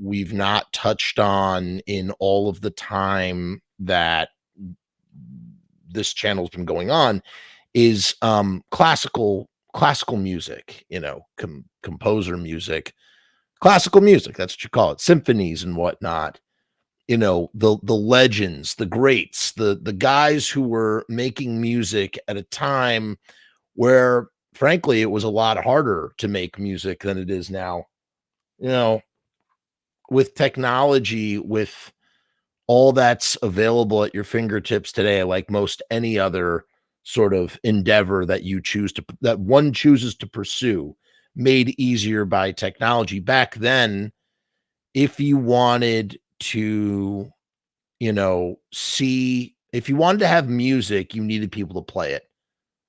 we've not touched on in all of the time that this channel's been going on is classical music, composer music, classical music, that's what you call it, symphonies and whatnot. The legends, the greats, the guys who were making music at a time where frankly it was a lot harder to make music than it is now. You know, with technology, with all that's available at your fingertips today, like most any other sort of endeavor that one chooses to pursue, made easier by technology. Back then, if you wanted to, if you wanted to have music, you needed people to play it.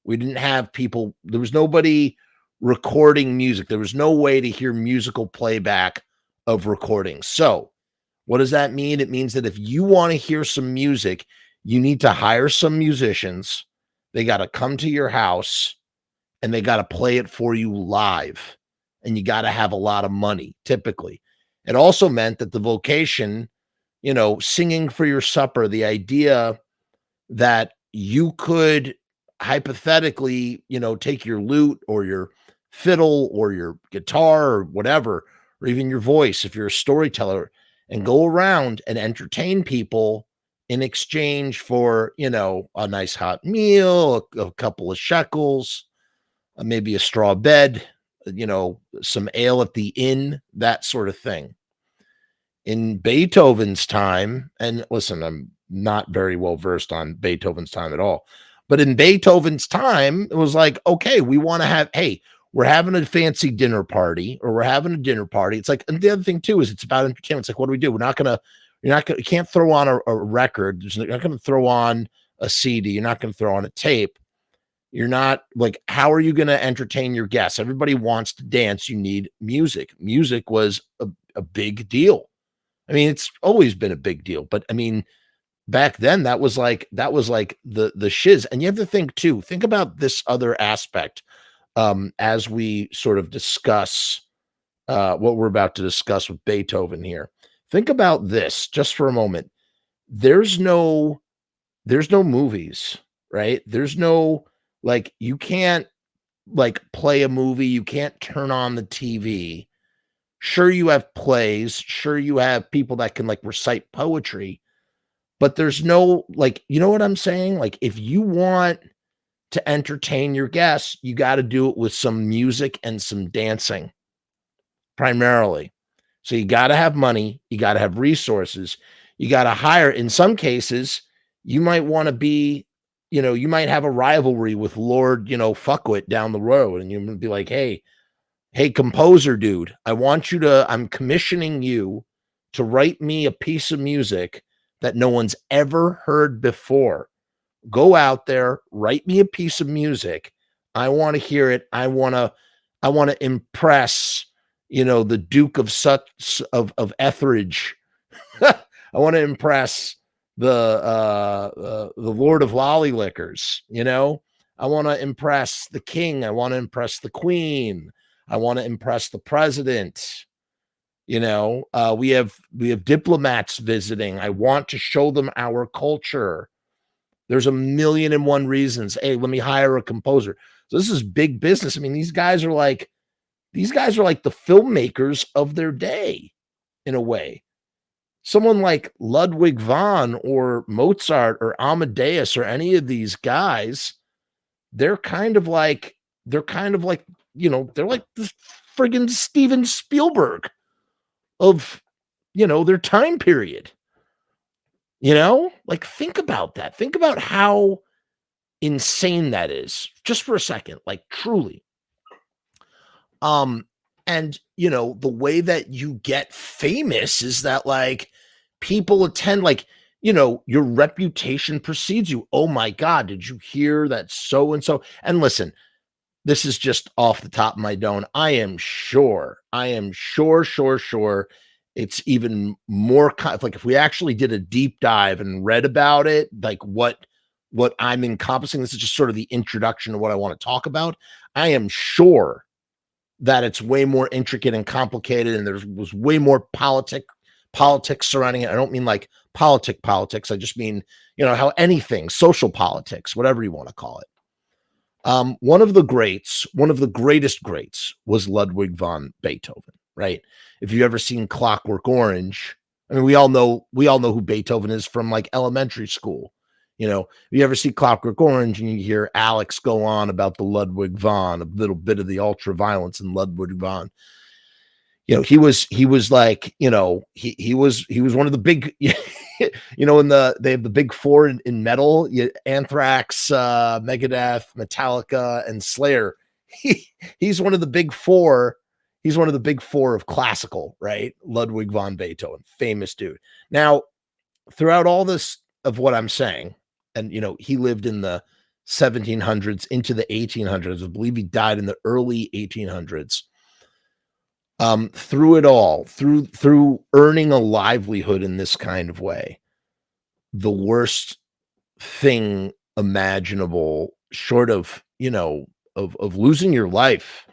We didn't have people, there was nobody recording music. There was no way to hear musical playback of recordings. So, what does that mean? It means that if you want to hear some music, you need to hire some musicians. They got to come to your house and they got to play it for you live. And you got to have a lot of money, typically. It also meant that the vocation, singing for your supper, the idea that you could hypothetically, take your lute or your fiddle or your guitar or whatever, or even your voice, if you're a storyteller, and go around and entertain people in exchange for, a nice hot meal, a couple of shekels, maybe a straw bed, some ale at the inn, that sort of thing. In Beethoven's time, and listen, I'm not very well versed on Beethoven's time at all, but in Beethoven's time, it was like, okay, we want to have, hey, we're having a fancy dinner party or we're having a dinner party. It's like, and the other thing too is it's about entertainment. It's like, what do we do? You can't throw on a record. You're not going to throw on a CD. You're not going to throw on a tape. You're not like, how are you going to entertain your guests? Everybody wants to dance. You need music. Music was a big deal. I mean, it's always been a big deal, but I mean, back then that was like the shiz. And you have to think about this other aspect as we sort of discuss what we're about to discuss with Beethoven here. Think about this just for a moment. There's no movies, right? There's no, like, you can't like play a movie, you can't turn on the TV. Sure, you have plays, sure you have people that can like recite poetry, but there's no, like, you know what I'm saying? Like, if you want to entertain your guests, you got to do it with some music and some dancing primarily. So you got to have money, you got to have resources, you got to hire. In some cases, you might want to be, you might have a rivalry with Lord, Fuckwit down the road, and you're going to be like, hey, composer dude, I'm commissioning you to write me a piece of music that no one's ever heard before. Go out there, write me a piece of music. I want to hear it. I want to impress, the Duke of Etheridge. I want to impress the Lord of Lollylickers, I want to impress the king. I want to impress the queen. I want to impress the president. We have diplomats visiting. I want to show them our culture. There's a million and one reasons. Hey, let me hire a composer. So this is big business. I mean, these guys are like the filmmakers of their day in a way. Someone like Ludwig van or Mozart or Amadeus or any of these guys, they're kind of like, they're like the friggin' Steven Spielberg of, their time period. Like, think about that. Think about how insane that is just for a second, like, truly. And the way that you get famous is that, like, people attend, like, your reputation precedes you. Oh my God, did you hear that so and so? And listen, this is just off the top of my dome. I am sure it's even more like, if we actually did a deep dive and read about it, like what I'm encompassing, this is just sort of the introduction to what I want to talk about. I am sure that it's way more intricate and complicated, and there was way more politics surrounding it. I don't mean like politics. I just mean, how anything, social politics, whatever you want to call it. One of the greats, one of the greatest greats was Ludwig van Beethoven, right? If you've ever seen Clockwork Orange, I mean, we all know who Beethoven is from like elementary school. If you ever see Clockwork Orange and you hear Alex go on about the Ludwig van, a little bit of the ultra violence in Ludwig van, he was like, he was one of the big, they have the big four in metal, Anthrax, Megadeth, Metallica, and Slayer. He's one of the big four. He's one of the big four of classical, right? Ludwig van Beethoven, famous dude. Now, throughout all this of what I'm saying, and he lived in the 1700s into the 1800s. I believe he died in the early 1800s. Through it all, through earning a livelihood in this kind of way, the worst thing imaginable, short of of losing your life,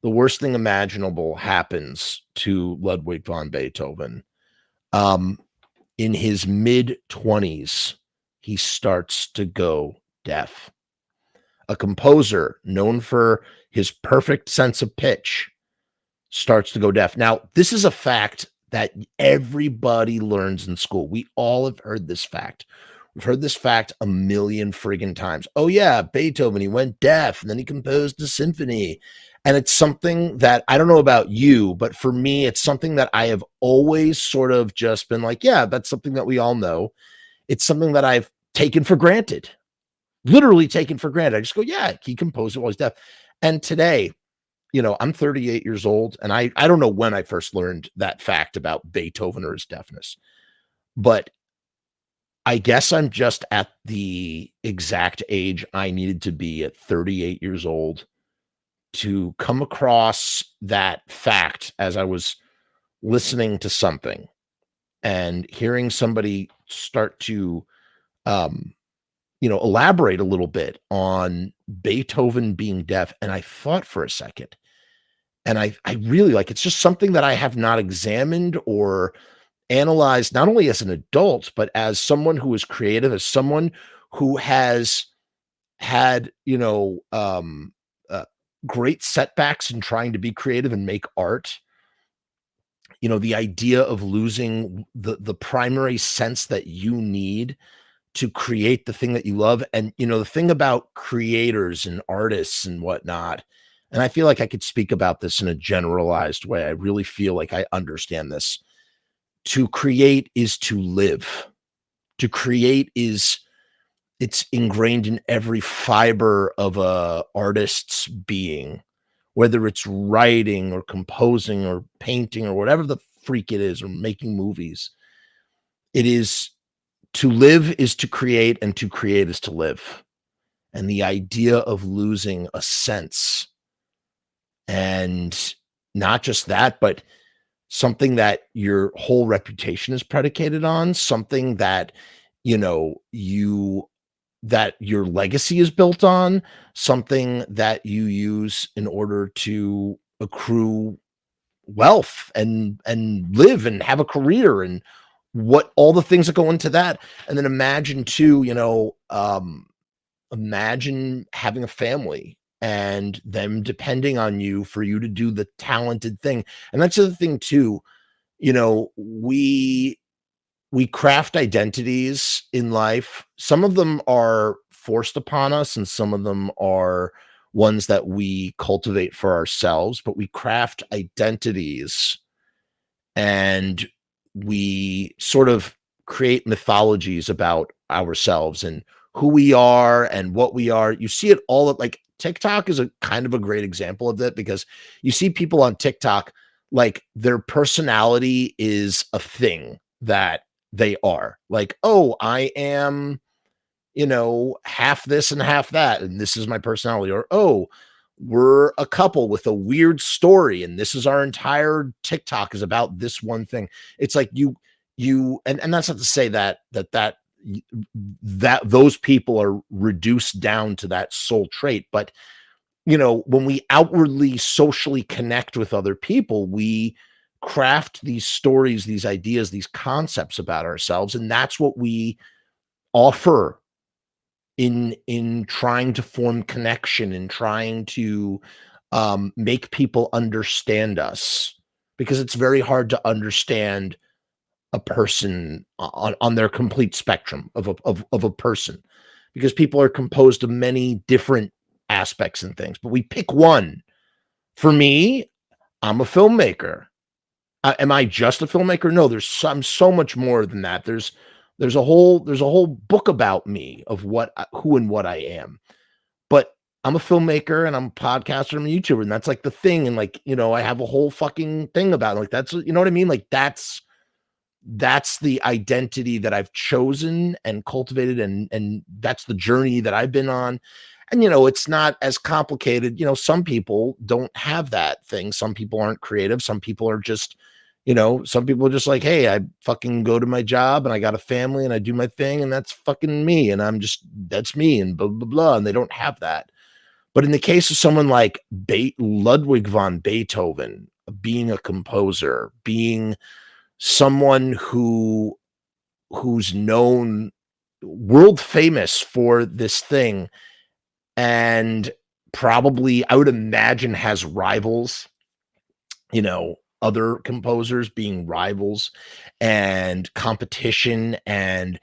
the worst thing imaginable happens to Ludwig van Beethoven. In his mid-20s, he starts to go deaf. A composer known for his perfect sense of pitch starts to go deaf. Now, this is a fact that everybody learns in school. We all have heard this fact. We've heard this fact a million friggin' times. Oh yeah, Beethoven, he went deaf and then he composed a symphony. And it's something that, I don't know about you, but for me, it's something that I have always sort of just been like, yeah, that's something that we all know. It's something that I've taken for granted, literally taken for granted. I just go, yeah, he composed it while he's deaf. And today, I'm 38 years old, and I don't know when I first learned that fact about Beethoven or his deafness, but I guess I'm just at the exact age I needed to be at 38 years old to come across that fact as I was listening to something and hearing somebody start to, elaborate a little bit on Beethoven being deaf. And I thought for a second, and I really like, it's just something that I have not examined or analyzed, not only as an adult, but as someone who is creative, as someone who has had, great setbacks in trying to be creative and make art. The idea of losing the primary sense that you need to create the thing that you love. And, the thing about creators and artists and whatnot, and I feel like I could speak about this in a generalized way. I really feel like I understand this. To create is to live. To create it's ingrained in every fiber of a artist's being, whether it's writing or composing or painting or whatever the freak it is, or making movies. It is to live is to create, and to create is to live. And the idea of losing a sense, and not just that, but something that your whole reputation is predicated on, something that, that your legacy is built on, something that you use in order to accrue wealth and live and have a career, and what all the things that go into that. And then imagine too, imagine having a family and them depending on you for you to do the talented thing. And that's the other thing too, we craft identities in life. Some of them are forced upon us, and some of them are ones that we cultivate for ourselves, but we craft identities and we sort of create mythologies about ourselves and who we are and what we are. You see it all at, like, TikTok is a kind of a great example of that, because you see people on TikTok, like, their personality is a thing that they are like, oh, I am, half this and half that, and this is my personality. Or, oh, we're a couple with a weird story, and this is our entire TikTok is about this one thing. It's like and that's not to say that those people are reduced down to that sole trait, but when we outwardly socially connect with other people, we craft these stories, these ideas, these concepts about ourselves, and that's what we offer in trying to form connection and trying to make people understand us, because it's very hard to understand a person on their complete spectrum of a person, because people are composed of many different aspects and things, but we pick one. For me, I'm a filmmaker. Am I just a filmmaker? No, I'm so much more than that. There's a whole book about me of who and what I am. But I'm a filmmaker and I'm a podcaster and I'm a YouTuber, and that's like the thing. And like, I have a whole fucking thing about it. Like that's, you know what I mean? Like that's the identity that I've chosen and cultivated, and that's the journey that I've been on. And it's not as complicated. Some people don't have that thing. Some people aren't creative. Some people are just, some people are just like, hey, I fucking go to my job and I got a family and I do my thing and that's fucking me. And that's me and blah, blah, blah. And they don't have that. But in the case of someone like Ludwig van Beethoven, being a composer, being someone who's known, world famous for this thing, and probably, I would imagine, has rivals, other composers being rivals, and competition, and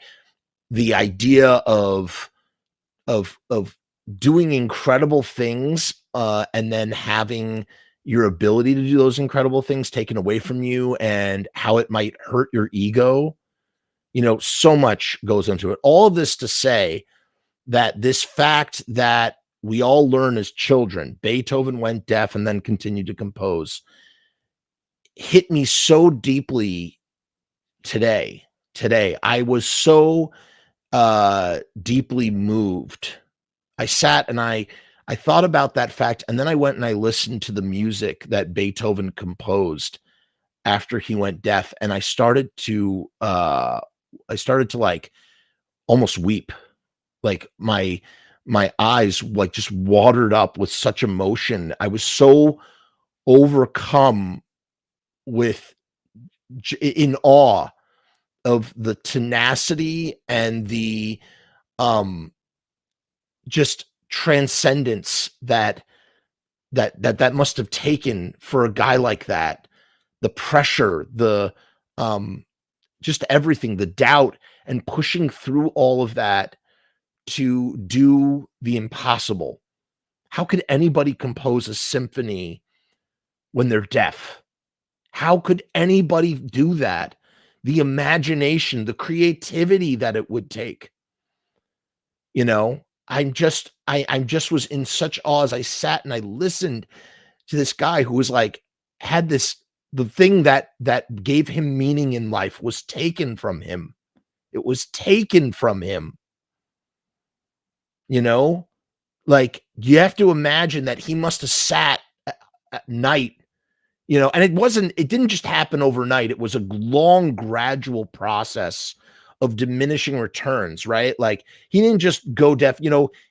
the idea of doing incredible things, and then having your ability to do those incredible things taken away from you, and how it might hurt your ego. So much goes into it. All of this to say that this fact that we all learn as children, Beethoven went deaf and then continued to compose, hit me so deeply today. I was so deeply moved. I sat and I thought about that fact, and then I went and I listened to the music that Beethoven composed after he went deaf, and I started to like almost weep. Like my eyes like just watered up with such emotion. I was so overcome with in awe of the tenacity and the um just transcendence that must have taken for a guy like that. The pressure, the just everything, the doubt, and pushing through all of that to do the impossible. How could anybody compose a symphony when they're deaf? How could anybody do that? The imagination, the creativity that it would take. I'm just was in such awe as I sat and I listened to this guy who was like, had this, the thing that gave him meaning in life was taken from him. It was taken from him. Like, you have to imagine that he must have sat at night, and it didn't just happen overnight. It was a long, gradual process of diminishing returns, right? Like, he didn't just go deaf,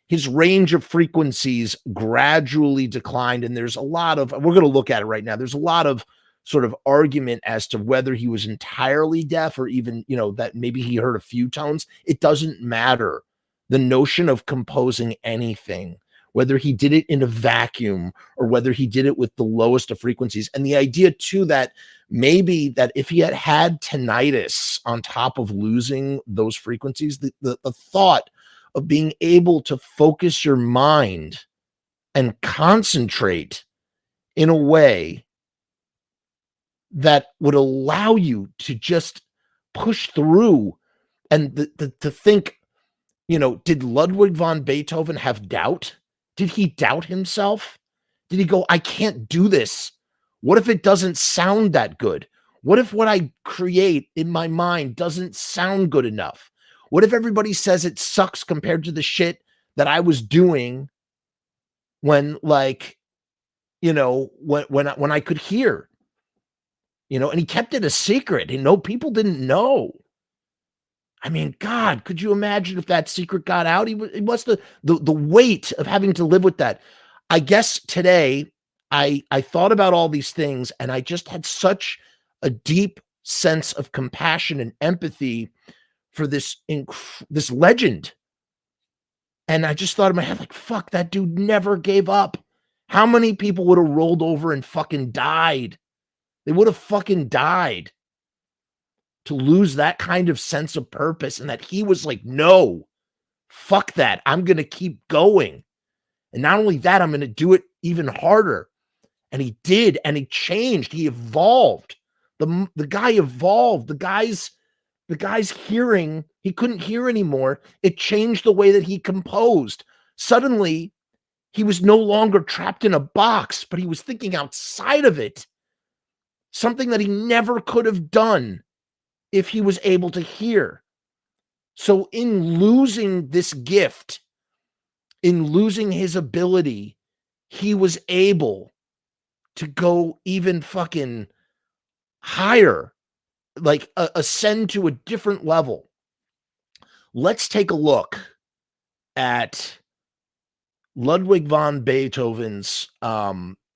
his range of frequencies gradually declined. And we're going to look at it right now. There's a lot of sort of argument as to whether he was entirely deaf, or even, that maybe he heard a few tones. It doesn't matter. The notion of composing anything, whether he did it in a vacuum or whether he did it with the lowest of frequencies. And the idea too, that maybe that if he had had tinnitus on top of losing those frequencies, the thought of being able to focus your mind and concentrate in a way that would allow you to just push through, and to think, did Ludwig van Beethoven have doubt? Did he doubt himself? Did he go, I can't do this? What if it doesn't sound that good? What if what I create in my mind doesn't sound good enough? What if everybody says it sucks compared to the shit that I was doing when, like, when I could hear, and he kept it a secret, people didn't know. I mean, God, could you imagine if that secret got out? He must have, the weight of having to live with that. I guess today I thought about all these things and I just had such a deep sense of compassion and empathy for this legend. And I just thought in my head, like, fuck, that dude never gave up. How many people would have rolled over and fucking died? They would have fucking died to lose that kind of sense of purpose, and that he was like, no, fuck that. I'm going to keep going. And not only that, I'm going to do it even harder. And he did, and he changed. He evolved. The guy evolved. The guy's hearing, he couldn't hear anymore. It changed the way that he composed. Suddenly, he was no longer trapped in a box, but he was thinking outside of it. Something that he never could have done if he was able to hear. So in losing this gift, in losing his ability, he was able to go even fucking higher, like ascend to a different level. Let's take a look at Ludwig van Beethoven's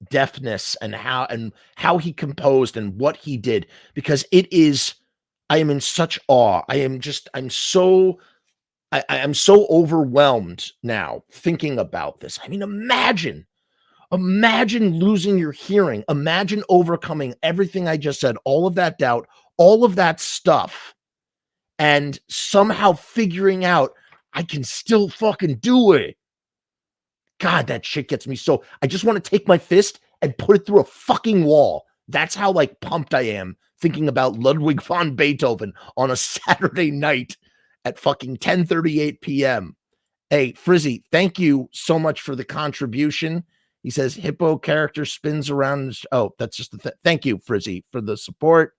deafness and how he composed and what he did, because I am in such awe. I'm so overwhelmed now thinking about this. I mean, imagine losing your hearing. Imagine overcoming everything I just said, all of that doubt, all of that stuff, and somehow figuring out I can still fucking do it. God, that shit gets me so. I just want to take my fist and put it through a fucking wall. That's how like pumped I am thinking about Ludwig van Beethoven on a Saturday night at fucking 10:38 p.m. Hey, Frizzy, thank you so much for the contribution. He says hippo character spins around. Oh, that's just the thank you, Frizzy, for the support.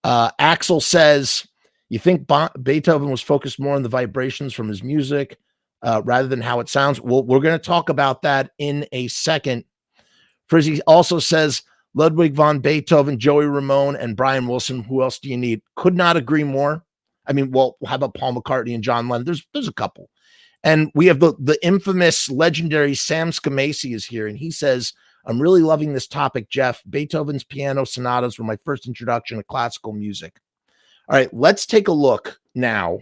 Axel says, you think Beethoven was focused more on the vibrations from his music rather than how it sounds? Well, we're going to talk about that in a second. Frizzy also says, Ludwig van Beethoven, Joey Ramone, and Brian Wilson. Who else do you need? Could not agree more. I mean, well, how about Paul McCartney and John Lennon? There's a couple. And we have the infamous, legendary Sam Scamacey is here, and he says, I'm really loving this topic, Jeff. Beethoven's piano sonatas were my first introduction to classical music. All right, let's take a look now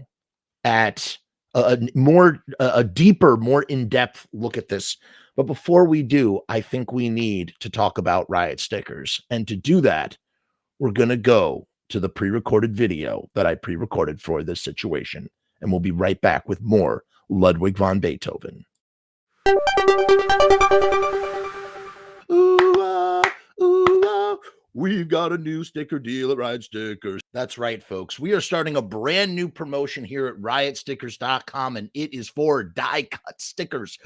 at a deeper, more in-depth look at this. But before we do, I think we need to talk about Riot stickers. And to do that, we're going to go to the pre-recorded video that I pre-recorded for this situation. And we'll be right back with more Ludwig van Beethoven. Ooh, ooh, we've got a new sticker deal at Riot Stickers. That's right, folks. We are starting a brand new promotion here at riotstickers.com, and it is for die cut stickers.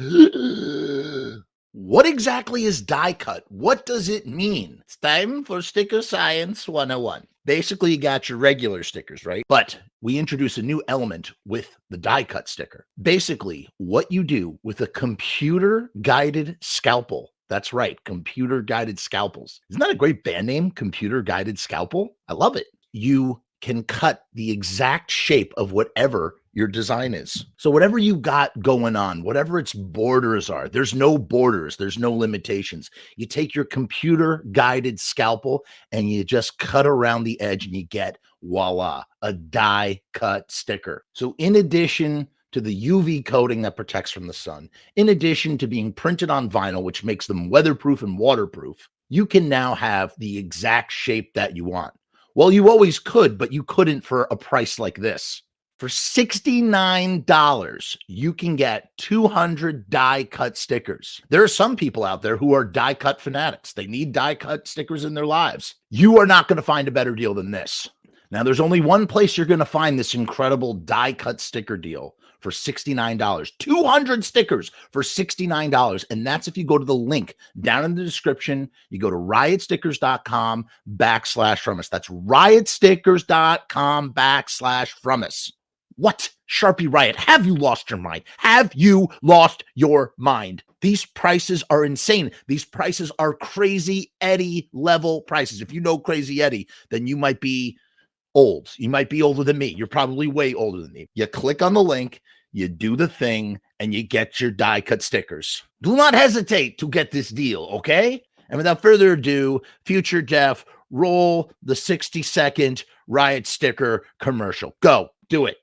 What exactly is die cut? What does it mean? It's time for Sticker Science 101. Basically, you got your regular stickers, right? But we introduce a new element with the die cut sticker. Basically, what you do with a computer-guided scalpel. That's right, computer-guided scalpels. Isn't that a great band name, computer-guided scalpel? I love it. You can cut the exact shape of whatever your design is. So whatever you got going on, whatever its borders are, there's no borders, there's no limitations. You take your computer-guided scalpel and you just cut around the edge and you get, voila, a die-cut sticker. So in addition to the UV coating that protects from the sun, in addition to being printed on vinyl, which makes them weatherproof and waterproof, you can now have the exact shape that you want. Well, you always could, but you couldn't for a price like this. For $69, you can get 200 die-cut stickers. There are some people out there who are die-cut fanatics. They need die-cut stickers in their lives. You are not going to find a better deal than this. Now, there's only one place you're going to find this incredible die-cut sticker deal for $69. 200 stickers for $69. And that's if you go to the link down in the description. You go to riotstickers.com/Frumess. That's riotstickers.com/Frumess. What? Sharpie Riot, have you lost your mind? Have you lost your mind? These prices are insane. These prices are Crazy Eddie level prices. If you know Crazy Eddie, then you might be old. You might be older than me. You're probably way older than me. You click on the link, you do the thing, and you get your die cut stickers. Do not hesitate to get this deal, okay? And without further ado, Future Deaf, roll the 60-second Riot sticker commercial. Go, do it.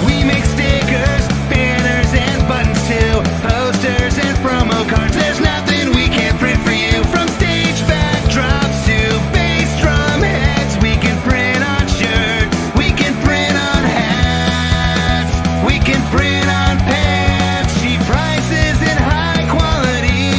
We make stickers, banners, and buttons too, posters and promo cards. There's nothing we can't print for you. From stage backdrops to bass drum heads, we can print on shirts, we can print on hats, we can print on pants. Cheap prices and high quality,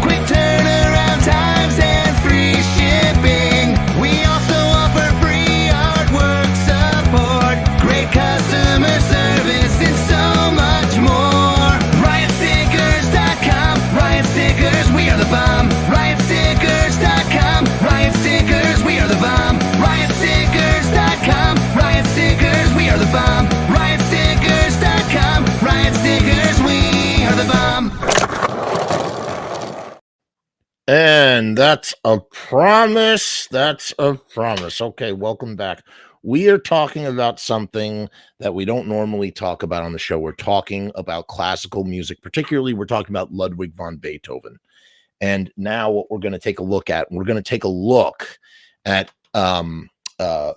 quick turnaround times and free shipping. We also offer free artwork support, great customer service, and so much more. RiotStickers.com, Riot Stickers, we are the bomb. RiotStickers.com, Riot Stickers, we are the bomb. RiotStickers.com, Riot Stickers, we are the bomb. RiotStickers.com, Riot Stickers, we are the bomb. And that's a promise. That's a promise. Okay, welcome back. We are talking about something that we don't normally talk about on the show. We're talking about classical music. Particularly, we're talking about Ludwig van Beethoven. And now what we're going to take a look at,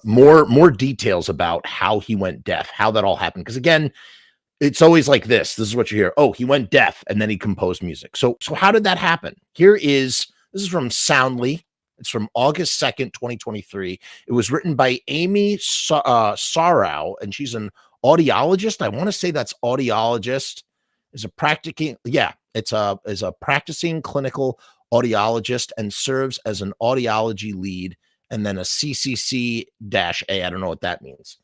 more details about how he went deaf, how that all happened. Because again, it's always like this. This is what you hear. Oh, he went deaf and then he composed music. So how did that happen? This is from Soundly. It's from August 2nd, 2023. It was written by Amy Sarau, and she's an audiologist. I want to say that's audiologist. Is a practicing clinical audiologist and serves as an audiology lead and then a CCC-A. I don't know what that means.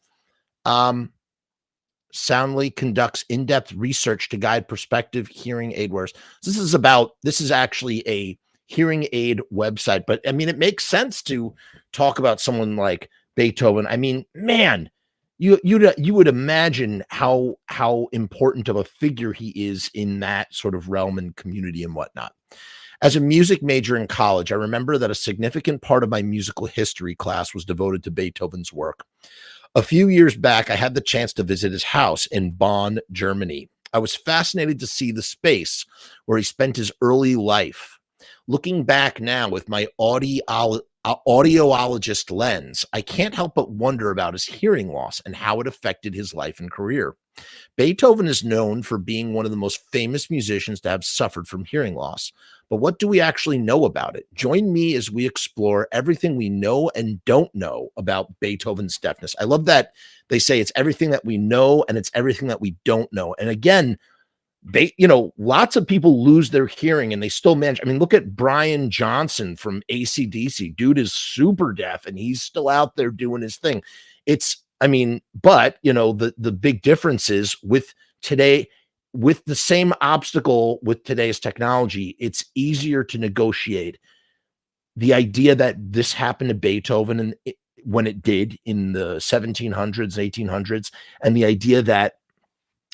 Soundly conducts in-depth research to guide prospective hearing aid wearers. This is actually a hearing aid website, but I mean, it makes sense to talk about someone like Beethoven. I mean, man, you would imagine how important of a figure he is in that sort of realm and community and whatnot. As a music major in college, I remember that a significant part of my musical history class was devoted to Beethoven's work. A few years back, I had the chance to visit his house in Bonn, Germany. I was fascinated to see the space where he spent his early life. Looking back now with my audiologist lens, I can't help but wonder about his hearing loss and how it affected his life and career. Beethoven is known for being one of the most famous musicians to have suffered from hearing loss. But what do we actually know about it? Join me as we explore everything we know and don't know about Beethoven's deafness. I love that they say it's everything that we know and it's everything that we don't know. And again, lots of people lose their hearing and they still manage. I mean, look at Brian Johnson from AC/DC. Dude is super deaf and he's still out there doing his thing. But the big difference is with today, with the same obstacle with today's technology, it's easier to negotiate. The idea that this happened to Beethoven when it did in the 1700s, 1800s, and the idea that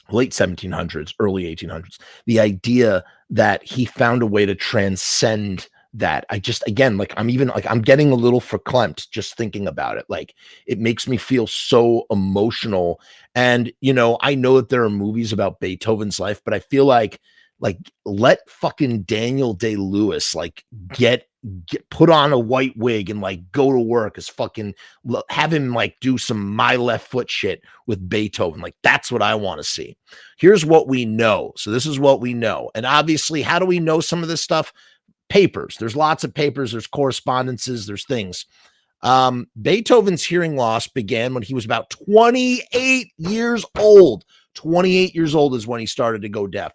late 1700s, early 1800s, the idea that he found a way to transcend that. I'm getting a little verklempt just thinking about it. Like, it makes me feel so emotional. And, I know that there are movies about Beethoven's life, but I feel like let fucking Daniel Day-Lewis, get put on a white wig and go to work as fucking, have him do some My Left Foot shit with Beethoven. That's what I want to see. Here's what we know. So this is what we know. And obviously, how do we know some of this stuff? Papers. There's lots of papers. There's correspondences. There's things. Beethoven's hearing loss began when he was about 28 years old. 28 years old is when he started to go deaf.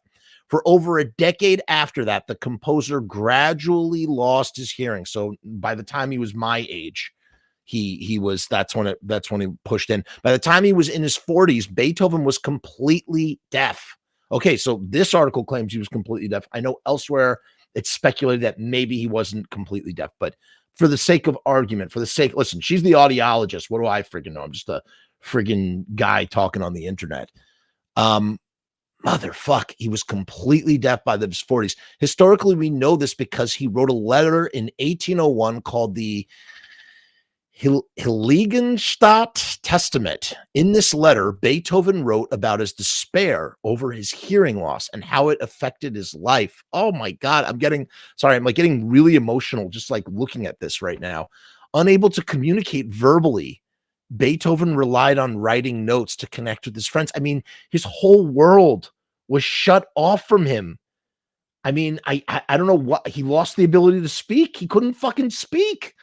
For over a decade after that, the composer gradually lost his hearing. So by the time he was my age, that's when he pushed in. By the time he was in his 40s, Beethoven was completely deaf. Okay, so this article claims he was completely deaf. I know elsewhere it's speculated that maybe he wasn't completely deaf, but for the sake of argument, listen, she's the audiologist. What do I friggin' know? I'm just a friggin' guy talking on the internet. Motherfuck, he was completely deaf by the 40s. Historically, we know this because he wrote a letter in 1801 called the Heiligenstadt Testament. In this letter, Beethoven wrote about his despair over his hearing loss and how it affected his life. Oh my God, I'm like getting really emotional just like looking at this right now. Unable to communicate verbally, Beethoven relied on writing notes to connect with his friends. I mean, his whole world was shut off from him. I mean, I don't know what, he lost the ability to speak. He couldn't fucking speak.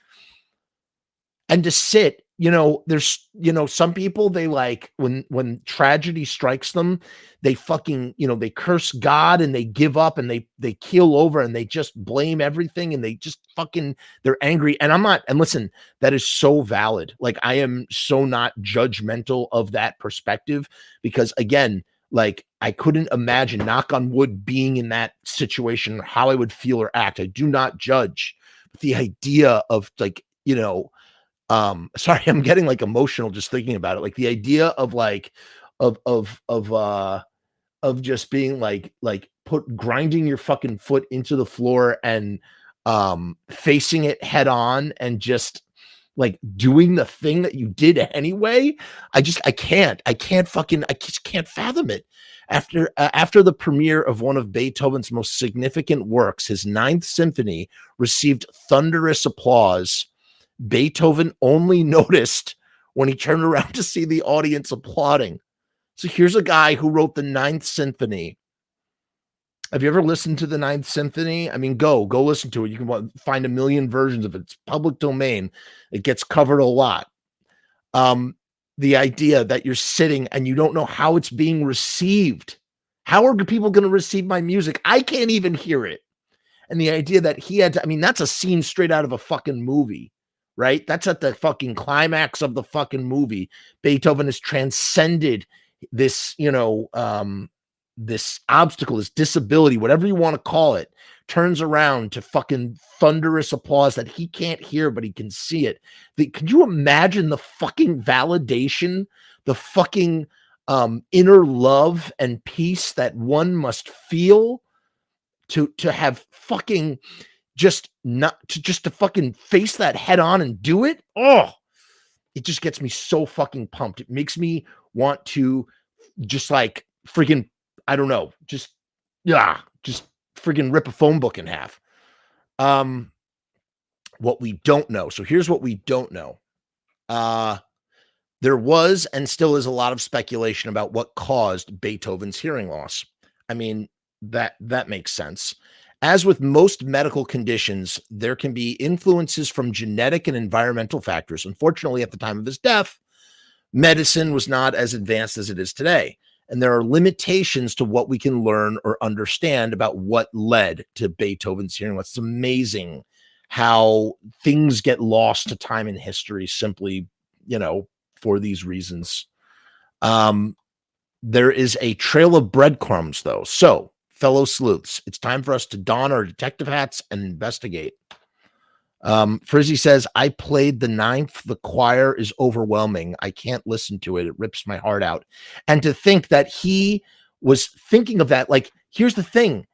And to sit, there's, some people, they like when tragedy strikes them, they fucking, they curse God and they give up and they keel over and they just blame everything and they just fucking, they're angry. And listen, that is so valid. Like, I am so not judgmental of that perspective because, again, like, I couldn't imagine, knock on wood, being in that situation, how I would feel or act. I do not judge. But the idea of, like, sorry, I'm getting like emotional just thinking about it. Like, the idea of like of just being like grinding your fucking foot into the floor and facing it head on and just like doing the thing that you did anyway. I just can't fathom it. After the premiere of one of Beethoven's most significant works, his Ninth Symphony received thunderous applause. Beethoven only noticed when he turned around to see the audience applauding. So here's a guy who wrote the Ninth Symphony. Have you ever listened to the Ninth Symphony? I mean, go listen to it. You can find a million versions of it. It's public domain. It gets covered a lot. The idea that you're sitting and you don't know how it's being received. How are people going to receive my music? I can't even hear it. And the idea that he had to, I mean, that's a scene straight out of a fucking movie, right? That's at the fucking climax of the fucking movie. Beethoven has transcended this, this obstacle, this disability, whatever you want to call it, turns around to fucking thunderous applause that he can't hear, but he can see it. Can you imagine the fucking validation, the fucking inner love and peace that one must feel to have fucking to fucking face that head on and do it? Oh, it just gets me so fucking pumped. It makes me want to just like freaking, I don't know, just freaking rip a phone book in half. What we don't know. So here's what we don't know. There was and still is a lot of speculation about what caused Beethoven's hearing loss. I mean, that makes sense. As with most medical conditions, there can be influences from genetic and environmental factors. Unfortunately, at the time of his death, medicine was not as advanced as it is today. And there are limitations to what we can learn or understand about what led to Beethoven's hearing loss. It's amazing how things get lost to time in history simply, for these reasons. There is a trail of breadcrumbs, though. So, fellow sleuths, it's time for us to don our detective hats and investigate. Frizzy says, I played the ninth. The choir is overwhelming. I can't listen to it. It rips my heart out. And to think that he was thinking of that, like, here's the thing.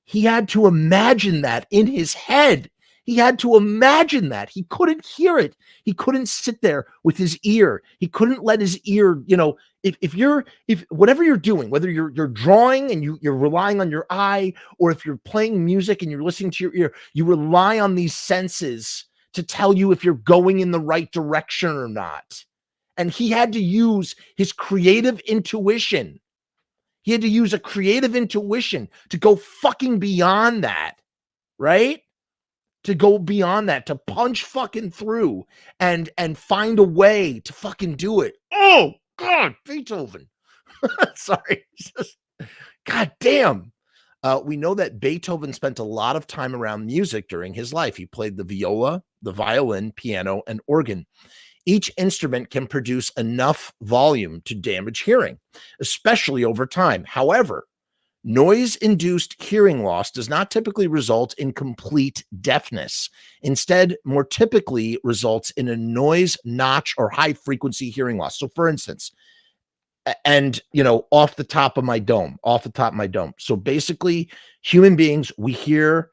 He had to imagine that in his head. He had to imagine that. He couldn't hear it. He couldn't sit there with his ear. He couldn't let his ear, if whatever you're doing, whether you're drawing and you're relying on your eye, or if you're playing music and you're listening to your ear, you rely on these senses to tell you if you're going in the right direction or not. And he had to use his creative intuition. He had to use a creative intuition to go fucking beyond that, right? To go beyond that, to punch fucking through and find a way to fucking do it. Oh God, Beethoven. Sorry. God damn. We know that Beethoven spent a lot of time around music during his life. He played the viola, the violin, piano, and organ. Each instrument can produce enough volume to damage hearing, especially over time. However, noise-induced hearing loss does not typically result in complete deafness. Instead, more typically results in a noise, notch, or high-frequency hearing loss. So, for instance, and off the top of my dome. So basically, human beings, we hear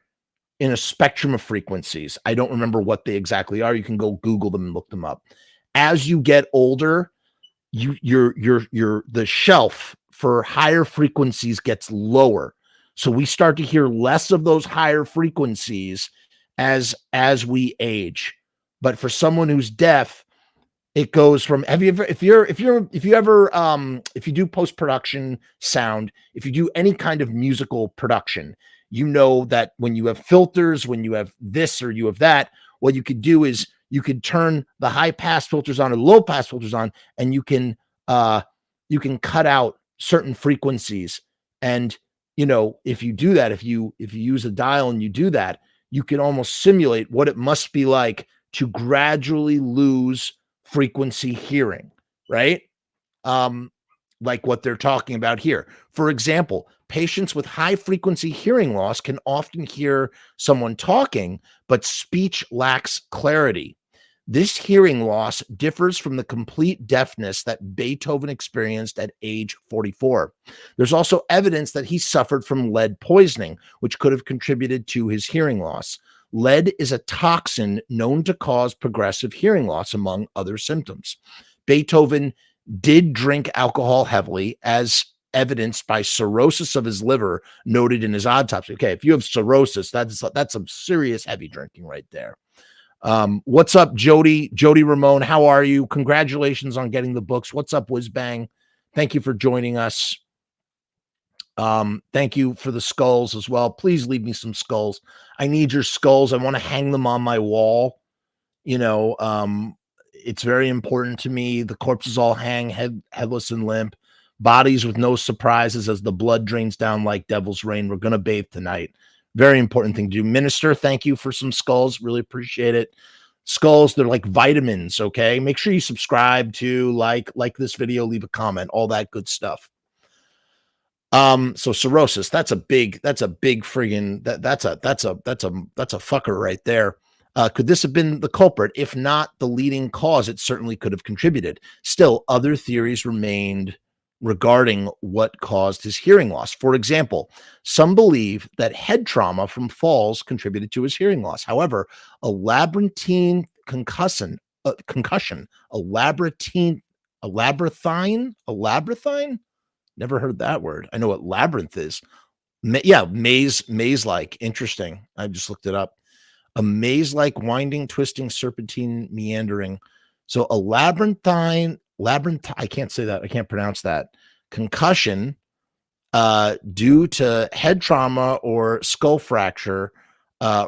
in a spectrum of frequencies. I don't remember what they exactly are. You can go Google them and look them up. As you get older, the shelf for higher frequencies gets lower. So we start to hear less of those higher frequencies as we age. But for someone who's deaf, it goes from, if you do post-production sound, if you do any kind of musical production, you know that when you have filters, when you have this or you have that, what you could do is you could turn the high pass filters on or low pass filters on, and you can cut out certain frequencies. And if you do that, if you use a dial and you do that, you can almost simulate what it must be like to gradually lose frequency hearing, right? Like what they're talking about here. For example, patients with high frequency hearing loss can often hear someone talking, but speech lacks clarity. This hearing loss differs from the complete deafness that Beethoven experienced at age 44. There's also evidence that he suffered from lead poisoning, which could have contributed to his hearing loss. Lead is a toxin known to cause progressive hearing loss, among other symptoms. Beethoven did drink alcohol heavily, as evidenced by cirrhosis of his liver noted in his autopsy. Okay, if you have cirrhosis, that's some serious heavy drinking right there. What's up, Jody Ramon? How are you? Congratulations on getting the books. What's up, Whizbang? Thank you for joining us. Thank you for the skulls as well. Please leave me some skulls. I need your skulls. I want to hang them on my wall. It's very important to me. The corpses all hang headless and limp, bodies with no surprises as the blood drains down like devil's rain. We're going to bathe tonight. Very important thing to do. Minister, thank you for some skulls. Really appreciate it. Skulls, they're like vitamins, okay? Make sure you subscribe to like this video, leave a comment, all that good stuff. So cirrhosis, that's a big friggin' that's a fucker right there. Could this have been the culprit? If not the leading cause, it certainly could have contributed. Still, other theories remained regarding what caused his hearing loss. For example, some believe that head trauma from falls contributed to his hearing loss. However, a labyrinthine concussion, a labyrinthine, never heard that word. I know what labyrinth is. Maze-like. Interesting. I just looked it up. A maze-like winding, twisting, serpentine, meandering. So a labyrinth, I can't say that. I can't pronounce that. Concussion due to head trauma or skull fracture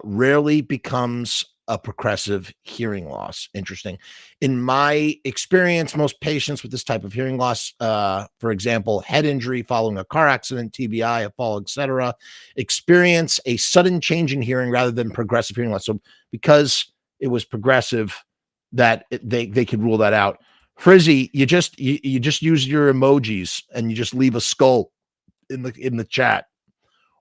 rarely becomes a progressive hearing loss. Interesting. In my experience, most patients with this type of hearing loss, for example, head injury following a car accident, TBI, a fall, etc., experience a sudden change in hearing rather than progressive hearing loss. So because it was progressive, that they could rule that out. Frizzy, you just use your emojis and you just leave a skull in the chat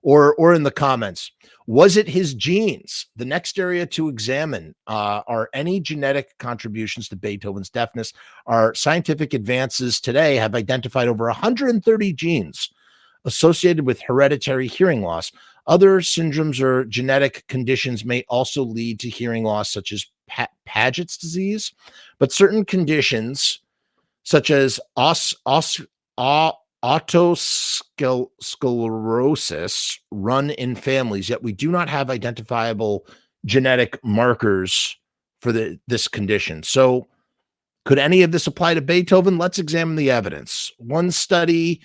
or in the comments. Was it his genes? The next area to examine are any genetic contributions to Beethoven's deafness. Our scientific advances today have identified over 130 genes associated with hereditary hearing loss. Other syndromes or genetic conditions may also lead to hearing loss, such as Paget's disease, but certain conditions such as autosclerosis run in families, yet we do not have identifiable genetic markers for this condition. So could any of this apply to Beethoven? Let's examine the evidence. One study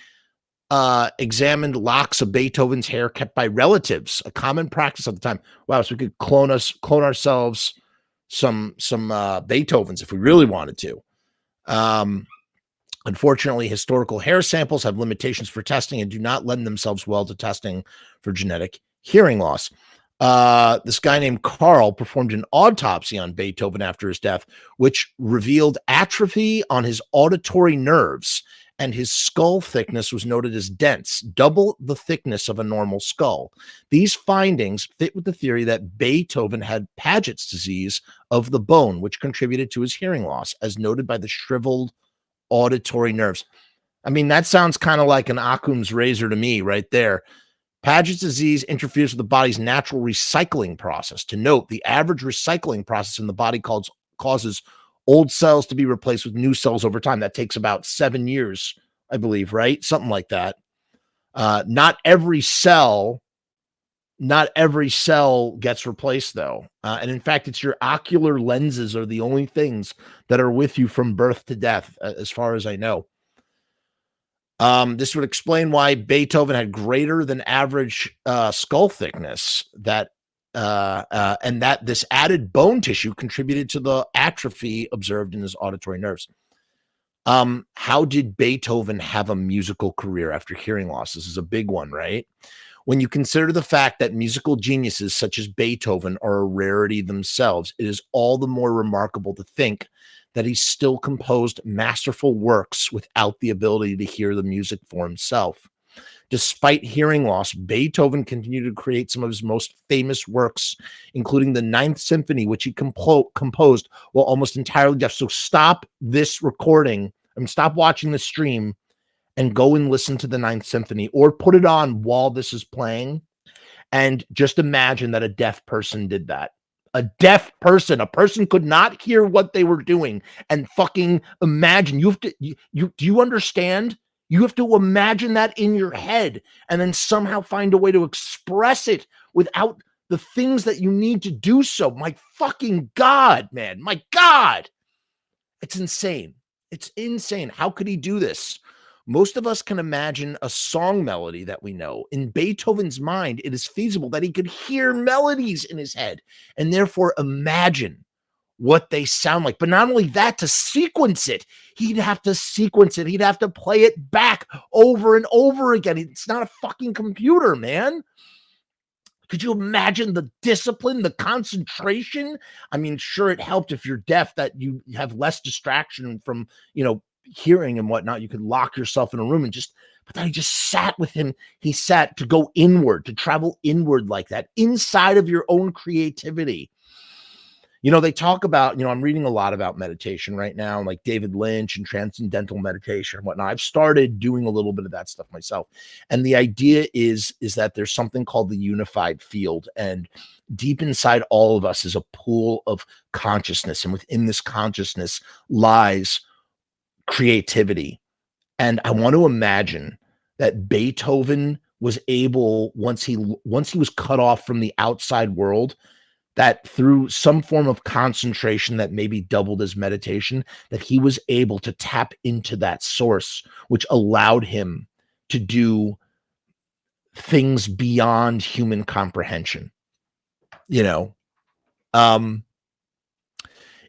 examined locks of Beethoven's hair kept by relatives, a common practice at the time. Wow, so we could clone ourselves some Beethovens if we really wanted to. Unfortunately, historical hair samples have limitations for testing and do not lend themselves well to testing for genetic hearing loss. This guy named Carl performed an autopsy on Beethoven after his death, which revealed atrophy on his auditory nerves, and his skull thickness was noted as dense, double the thickness of a normal skull. These findings fit with the theory that Beethoven had Paget's disease of the bone, which contributed to his hearing loss, as noted by the shriveled auditory nerves. I mean, that sounds kind of like an Occam's razor to me right there. Paget's disease interferes with the body's natural recycling process. To note, the average recycling process in the body causes old cells to be replaced with new cells over time. That takes about 7 years, I believe, right? Something like that. Not every cell gets replaced, though. And in fact, it's your ocular lenses are the only things that are with you from birth to death, as far as I know. This would explain why Beethoven had greater than average skull thickness, and that this added bone tissue contributed to the atrophy observed in his auditory nerves. How did Beethoven have a musical career after hearing loss? This is a big one, right? When you consider the fact that musical geniuses such as Beethoven are a rarity themselves, it is all the more remarkable to think that he still composed masterful works without the ability to hear the music for himself. Despite hearing loss, Beethoven continued to create some of his most famous works, including the Ninth Symphony, which he composed while almost entirely deaf. So stop this recording and stop watching the stream and go and listen to the Ninth Symphony, or put it on while this is playing, and just imagine that a deaf person did that. A person could not hear what they were doing, and fucking imagine. You have to, do you understand? You have to imagine that in your head and then somehow find a way to express it without the things that you need to do so. My fucking God, man. My God. It's insane. It's insane. How could he do this? Most of us can imagine a song melody that we know. In Beethoven's mind, it is feasible that he could hear melodies in his head and therefore imagine what they sound like. But not only that, to sequence it, he'd have to sequence it. He'd have to play it back over and over again. It's not a fucking computer, man. Could you imagine the discipline, the concentration? I mean, sure, it helped if you're deaf that you have less distraction from, hearing and whatnot. You could lock yourself in a room but then he just sat with him. He sat to go inward, to travel inward like that, inside of your own creativity. They talk about, I'm reading a lot about meditation right now, like David Lynch and transcendental meditation and whatnot. I've started doing a little bit of that stuff myself. And the idea is that there's something called the unified field. And deep inside all of us is a pool of consciousness. And within this consciousness lies creativity. And I want to imagine that Beethoven was able, once he was cut off from the outside world, that through some form of concentration that maybe doubled his meditation, that he was able to tap into that source, which allowed him to do things beyond human comprehension.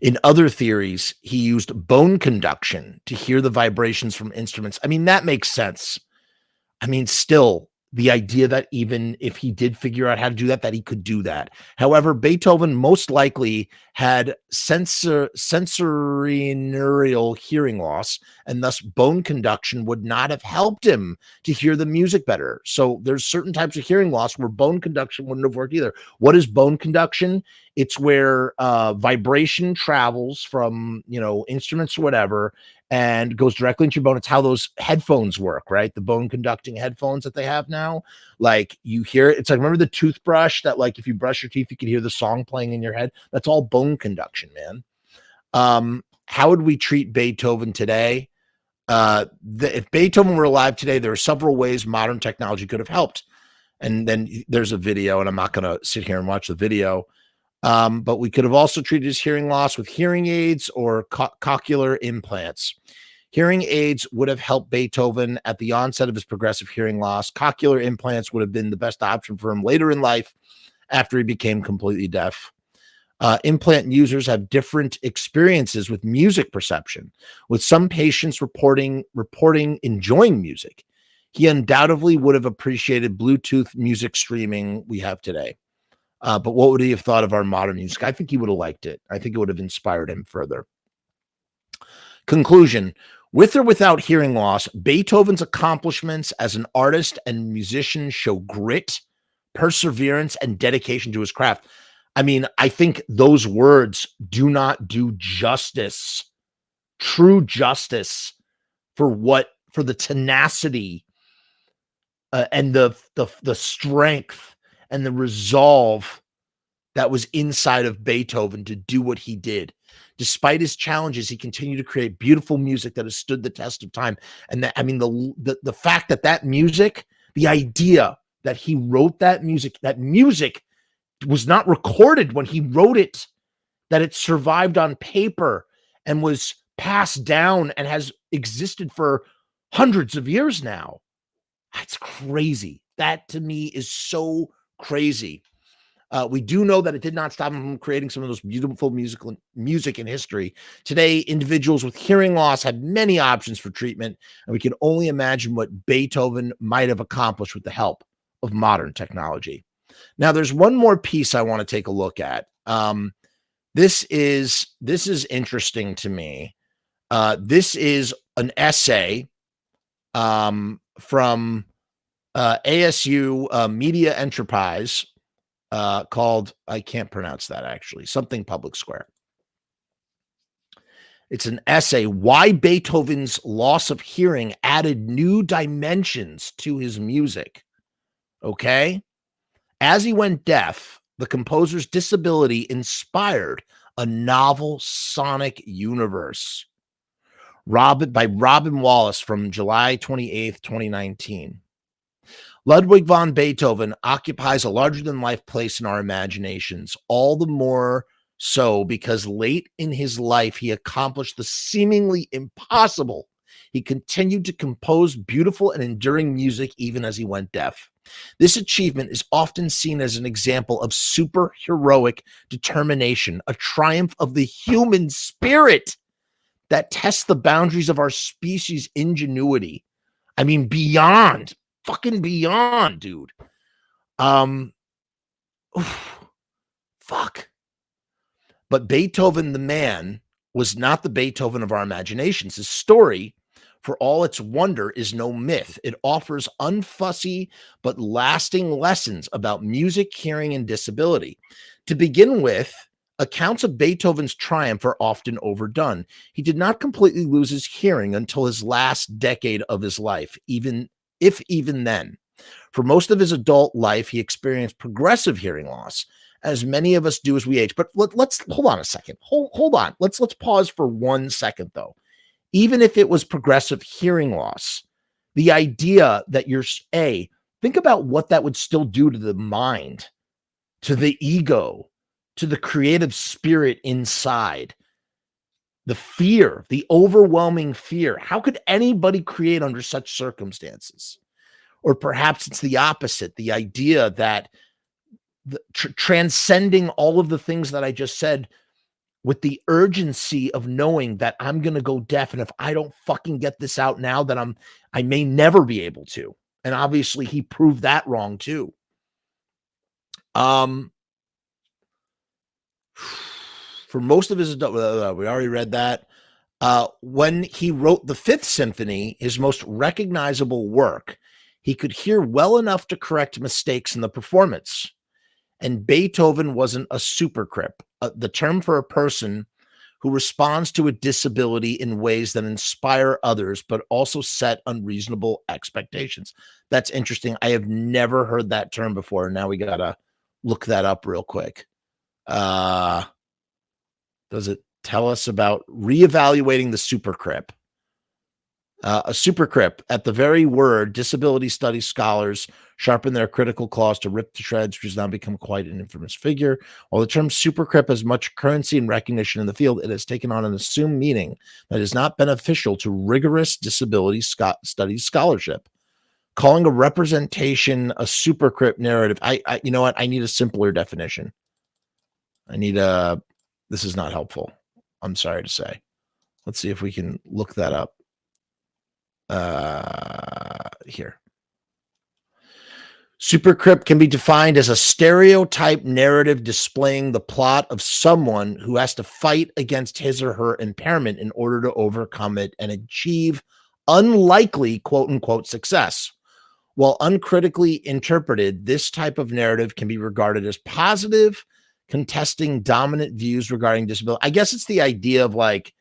In other theories, he used bone conduction to hear the vibrations from instruments. I mean, that makes sense. I mean, still, the idea that even if he did figure out how to do that, that he could do that. However, Beethoven most likely had sensorineural hearing loss, and thus bone conduction would not have helped him to hear the music better. So there's certain types of hearing loss where bone conduction wouldn't have worked either. What is bone conduction? It's where vibration travels from, instruments or whatever, and goes directly into your bone. It's how those headphones work, right? The bone conducting headphones that they have now. Like, you hear it. It's like, remember the toothbrush that, like, if you brush your teeth, you could hear the song playing in your head? That's all bone conduction, man. How would we treat Beethoven today? If Beethoven were alive today, there are several ways modern technology could have helped. And then there's a video, and I'm not going to sit here and watch the video. But we could have also treated his hearing loss with hearing aids or cochlear implants. Hearing aids would have helped Beethoven at the onset of his progressive hearing loss. Cochlear implants would have been the best option for him later in life after he became completely deaf. Implant users have different experiences with music perception, with some patients reporting enjoying music. He undoubtedly would have appreciated Bluetooth music streaming we have today. But what would he have thought of our modern music? I think he would have liked it. I think it would have inspired him further. Conclusion: with or without hearing loss, Beethoven's accomplishments as an artist and musician show grit, perseverance, and dedication to his craft. I mean, I think those words do not do justice, true justice, for what for the tenacity and the strength and the resolve that was inside of Beethoven to do what he did. Despite his challenges, he continued to create beautiful music that has stood the test of time. And that, I mean, the fact that music, the idea that he wrote that music was not recorded when he wrote it, that it survived on paper and was passed down and has existed for hundreds of years now. That's crazy. That to me is so crazy. We do know that it did not stop him from creating some of those beautiful music in history. Today, individuals with hearing loss have many options for treatment, and we can only imagine what Beethoven might have accomplished with the help of modern technology. Now, there's one more piece I want to take a look at. This is interesting to me. This is an essay from ASU Media Enterprise called, I can't pronounce that actually, something Public Square. It's an essay, Why Beethoven's Loss of Hearing Added New Dimensions to His Music. Okay? As he went deaf, the composer's disability inspired a novel sonic universe. By Robin Wallace from July 28th, 2019. Ludwig van Beethoven occupies a larger-than-life place in our imaginations, all the more so because late in his life he accomplished the seemingly impossible. He continued to compose beautiful and enduring music even as he went deaf. This achievement is often seen as an example of superheroic determination, a triumph of the human spirit that tests the boundaries of our species' ingenuity. I mean, beyond. Fucking beyond, dude. Fuck. But Beethoven, the man, was not the Beethoven of our imaginations. His story, for all its wonder, is no myth. It offers unfussy but lasting lessons about music, hearing, and disability. To begin with, accounts of Beethoven's triumph are often overdone. He did not completely lose his hearing until his last decade of his life, even then. For most of his adult life, he experienced progressive hearing loss, as many of us do as we age. But let's hold on a second. Hold on. Let's pause for 1 second, though. Even if it was progressive hearing loss, the idea that think about what that would still do to the mind, to the ego, to the creative spirit inside. The fear, the overwhelming fear. How could anybody create under such circumstances? Or perhaps it's the opposite, the idea that transcending all of the things that I just said with the urgency of knowing that I'm going to go deaf, and if I don't fucking get this out now, that I may never be able to. And obviously he proved that wrong too. For most of his adult, we already read that. When he wrote the Fifth Symphony, his most recognizable work, he could hear well enough to correct mistakes in the performance. And Beethoven wasn't a supercrip, the term for a person who responds to a disability in ways that inspire others, but also set unreasonable expectations. That's interesting. I have never heard that term before. Now we got to look that up real quick. Does it tell us about reevaluating the supercrip? A supercrip, at the very word, disability studies scholars sharpen their critical claws to rip to shreds, which has now become quite an infamous figure. While the term supercrip has much currency and recognition in the field, it has taken on an assumed meaning that is not beneficial to rigorous disability studies scholarship. Calling a representation a supercrip narrative, you know what? I need a simpler definition. This is not helpful. I'm sorry to say. Let's see if we can look that up. Here. Supercrip can be defined as a stereotype narrative displaying the plot of someone who has to fight against his or her impairment in order to overcome it and achieve unlikely quote-unquote success. While uncritically interpreted, this type of narrative can be regarded as positive, contesting dominant views regarding disability. I guess it's the idea of like,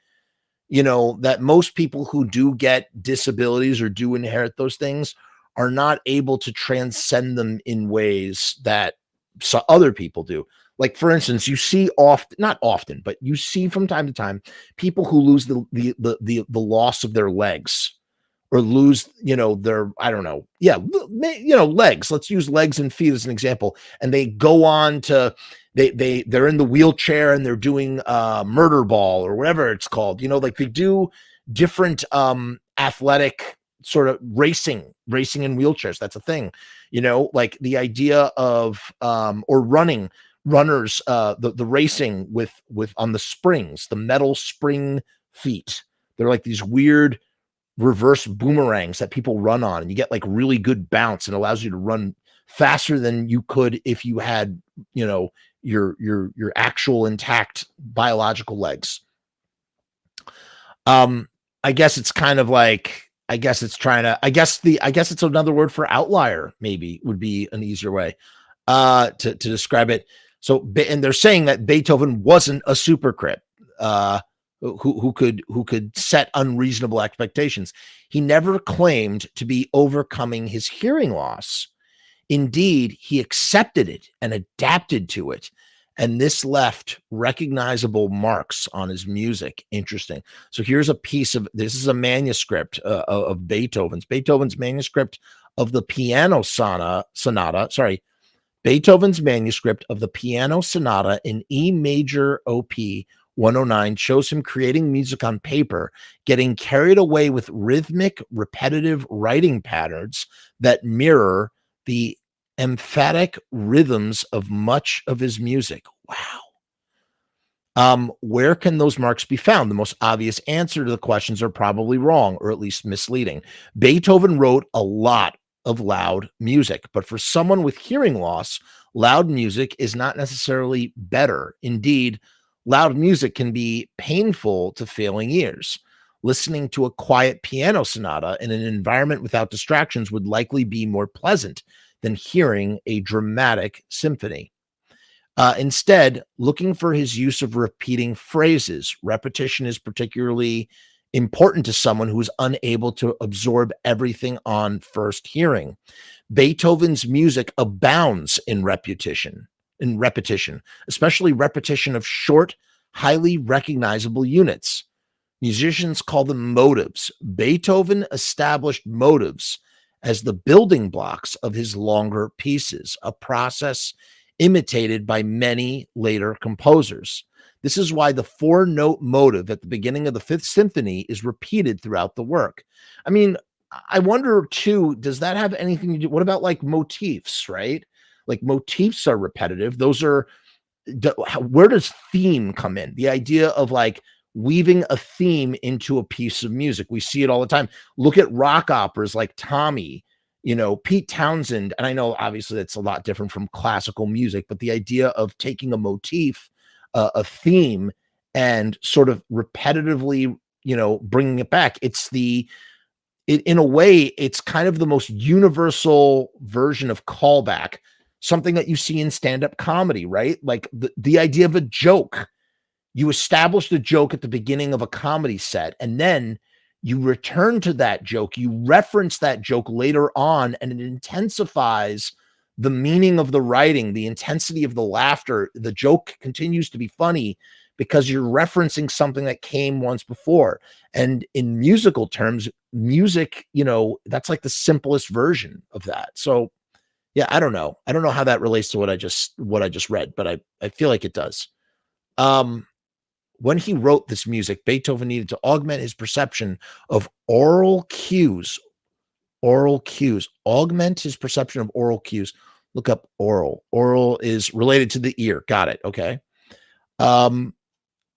that most people who do get disabilities or do inherit those things are not able to transcend them in ways that other people do. Like, for instance, you see often, not often, but you see from time to time people who lose the loss of their legs, or lose, their, I don't know. Yeah. Legs. Let's use legs and feet as an example. And they go on to, they're in the wheelchair and they're doing murder ball or whatever it's called, like they do different athletic sort of racing in wheelchairs. That's a thing, like the idea of or runners, the racing with on the springs, the metal spring feet. They're like these weird reverse boomerangs that people run on, and you get like really good bounce, and allows you to run faster than you could if you had, your actual intact biological legs. I guess it's kind of like, I guess it's another word for outlier, maybe, would be an easier way to describe it. So, and they're saying that Beethoven wasn't a supercrit who could set unreasonable expectations. He never claimed to be overcoming his hearing loss. Indeed, he accepted it and adapted to it, and this left recognizable marks on his music. Interesting. So here's a piece of, this is a manuscript of Beethoven's manuscript of the piano sonata. Beethoven's manuscript of the piano sonata in E major op 109 shows him creating music on paper, getting carried away with rhythmic, repetitive writing patterns that mirror the emphatic rhythms of much of his music. Wow. Where can those marks be found? The most obvious answer to the questions are probably wrong, or at least misleading. Beethoven wrote a lot of loud music, but for someone with hearing loss, loud music is not necessarily better. Indeed, loud music can be painful to failing ears. Listening to a quiet piano sonata in an environment without distractions would likely be more pleasant than hearing a dramatic symphony. Instead, looking for his use of repeating phrases. Repetition is particularly important to someone who is unable to absorb everything on first hearing. Beethoven's music abounds in repetition, especially repetition of short, highly recognizable units. Musicians call them motives. Beethoven established motives as the building blocks of his longer pieces, a process imitated by many later composers. This is why the 4-note motive at the beginning of the Fifth Symphony is repeated throughout the work. I mean, I wonder too, does that have anything to do? What about like motifs, right? Like motifs are repetitive. Those are, where does theme come in? The idea of like weaving a theme into a piece of music. We see it all the time. Look at rock operas like Tommy, Pete Townsend. And I know obviously that's a lot different from classical music, but the idea of taking a motif, a theme, and sort of repetitively, bringing it back. In a way, it's kind of the most universal version of callback, something that you see in stand-up comedy, right? Like the idea of a joke. You establish the joke at the beginning of a comedy set, and then you return to that joke. You reference that joke later on, and it intensifies the meaning of the writing, the intensity of the laughter. The joke continues to be funny because you're referencing something that came once before. And in musical terms, music, that's like the simplest version of that. So yeah, I don't know how that relates to what I just read, but I feel like it does. When he wrote this music, Beethoven needed to augment his perception of oral cues. Augment his perception of oral cues. Look up oral. Oral is related to the ear. Got it. Okay.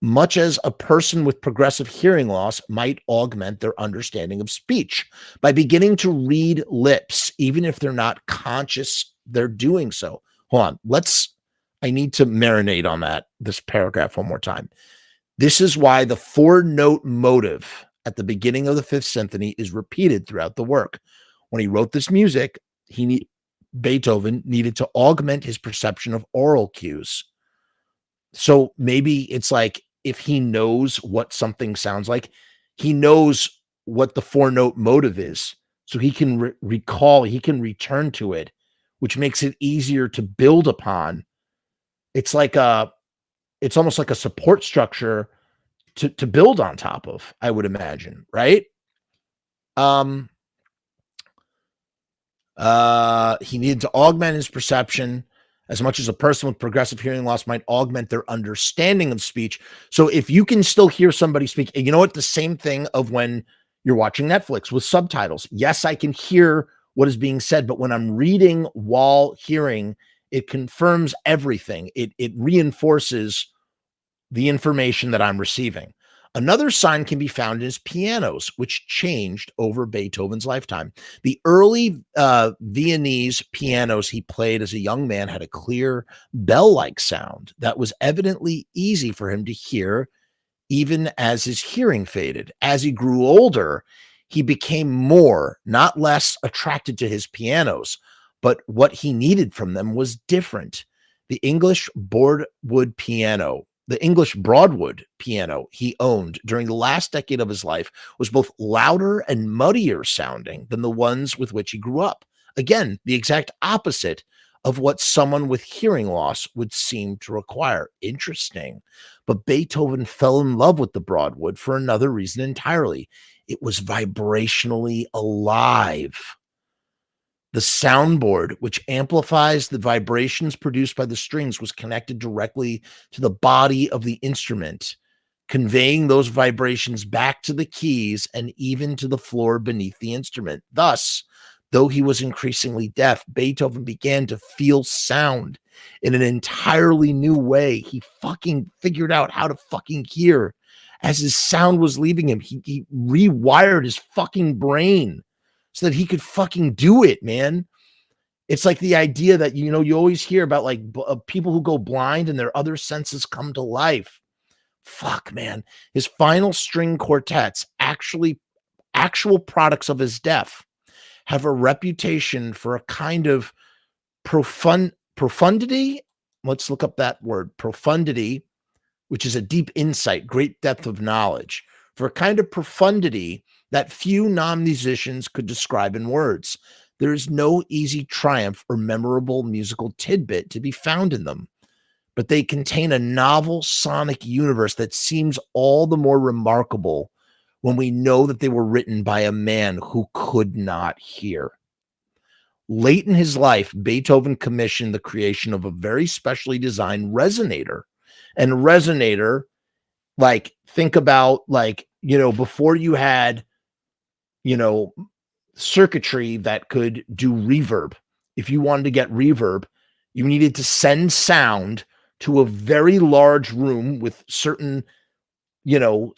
Much as a person with progressive hearing loss might augment their understanding of speech by beginning to read lips, even if they're not conscious they're doing so. Hold on. I need to marinate on this paragraph one more time. This is why the 4-note motive at the beginning of the Fifth Symphony is repeated throughout the work. When he wrote this music, Beethoven needed to augment his perception of oral cues. So maybe it's like if he knows what something sounds like, he knows what the 4-note motive is. So he can recall, he can return to it, which makes it easier to build upon. It's almost like a support structure to build on top of, I would imagine, right? He needed to augment his perception as much as a person with progressive hearing loss might augment their understanding of speech. So if you can still hear somebody speak, you know what, the same thing of when you're watching Netflix with subtitles. Yes, I can hear what is being said, but when I'm reading while hearing, it confirms everything. It reinforces the information that I'm receiving. Another sign can be found in his pianos, which changed over Beethoven's lifetime. The early Viennese pianos he played as a young man had a clear bell-like sound that was evidently easy for him to hear, even as his hearing faded. As he grew older, he became more, not less, attracted to his pianos, but what he needed from them was different. The English Broadwood piano he owned during the last decade of his life was both louder and muddier sounding than the ones with which he grew up. Again, the exact opposite of what someone with hearing loss would seem to require. Interesting. But Beethoven fell in love with the Broadwood for another reason entirely. It was vibrationally alive. The soundboard, which amplifies the vibrations produced by the strings, was connected directly to the body of the instrument, conveying those vibrations back to the keys and even to the floor beneath the instrument. Thus, though he was increasingly deaf, Beethoven began to feel sound in an entirely new way. He fucking figured out how to fucking hear. As his sound was leaving him, he rewired his fucking brain so that he could fucking do it, man. It's like the idea that, you always hear about like people who go blind and their other senses come to life. Fuck, man. His final string quartets, actual products of his death, have a reputation for a kind of profundity. Let's look up that word, profundity, which is a deep insight, great depth of knowledge, for a kind of profundity that few non-musicians could describe in words. There is no easy triumph or memorable musical tidbit to be found in them, but they contain a novel sonic universe that seems all the more remarkable when we know that they were written by a man who could not hear. Late in his life, Beethoven commissioned the creation of a very specially designed resonator. And resonator, like, think about, like, before you had circuitry that could do reverb. If you wanted to get reverb, you needed to send sound to a very large room with certain,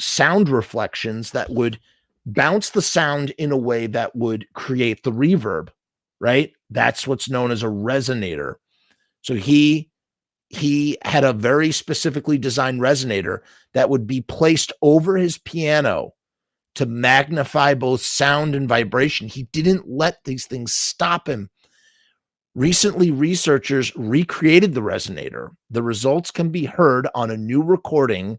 sound reflections that would bounce the sound in a way that would create the reverb, right? That's what's known as a resonator. So he had a very specifically designed resonator that would be placed over his piano to magnify both sound and vibration. He didn't let these things stop him. Recently, researchers recreated the resonator. The results can be heard on a new recording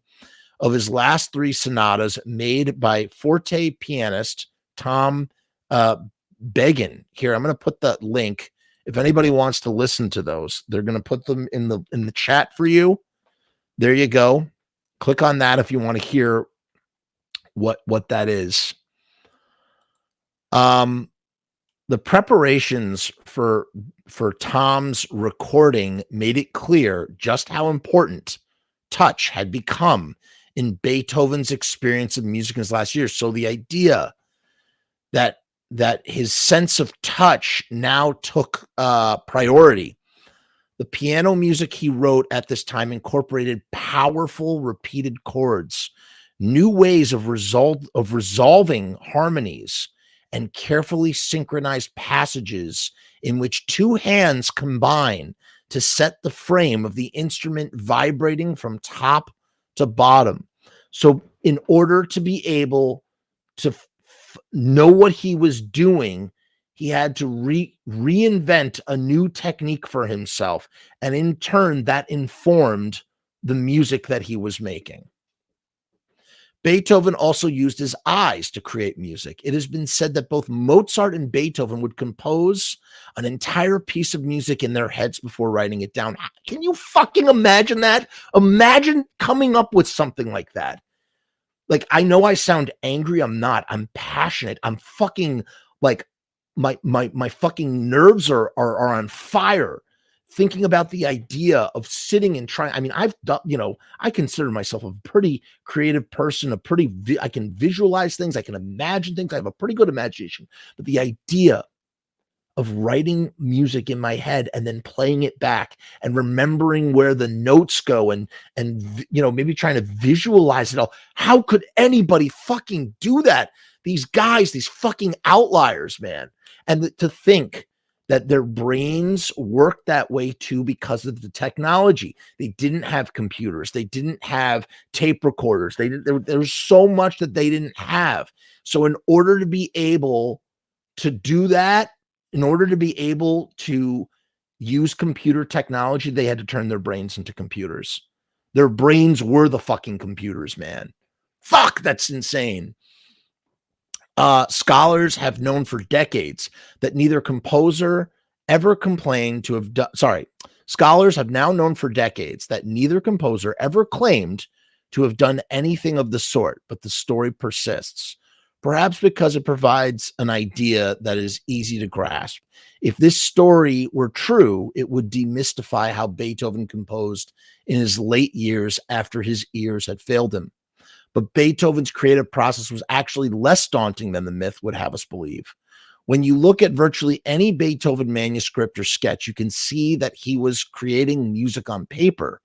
of his last 3 sonatas made by forte pianist Tom Paget. Here, I'm going to put the link. If anybody wants to listen to those, they're going to put them in the chat for you. There you go. Click on that if you want to hear what that is. The preparations for Tom's recording made it clear just how important touch had become in Beethoven's experience of music in his last years. So the idea that his sense of touch now took priority. The piano music he wrote at this time incorporated powerful repeated chords, new ways of resolving harmonies, and carefully synchronized passages in which 2 hands combine to set the frame of the instrument vibrating from top to bottom. So in order to be able to know what he was doing, he had to reinvent a new technique for himself. And in turn, that informed the music that he was making. Beethoven also used his eyes to create music. It has been said that both Mozart and Beethoven would compose an entire piece of music in their heads before writing it down. Can you fucking imagine that? Imagine coming up with something like that. Like, I know I sound angry. I'm not. I'm passionate. I'm fucking like my fucking nerves are on fire thinking about the idea of sitting and trying. I mean, I've done, I consider myself a pretty creative person, I can visualize things, I can imagine things, I have a pretty good imagination. But the idea of writing music in my head and then playing it back and remembering where the notes go and maybe trying to visualize it all. How could anybody fucking do that? These guys, these fucking outliers, man. And to think that their brains work that way too because of the technology. They didn't have computers. They didn't have tape recorders. There was so much that they didn't have. So in order to be able to do that, in order to be able to use computer technology, they had to turn their brains into computers. Their brains were the fucking computers, man. Fuck, that's insane. Scholars have known for decades that neither composer ever claimed to have done anything of the sort, but the story persists. Perhaps because it provides an idea that is easy to grasp. If this story were true, it would demystify how Beethoven composed in his late years after his ears had failed him. But Beethoven's creative process was actually less daunting than the myth would have us believe. When you look at virtually any Beethoven manuscript or sketch, you can see that he was creating music on paper,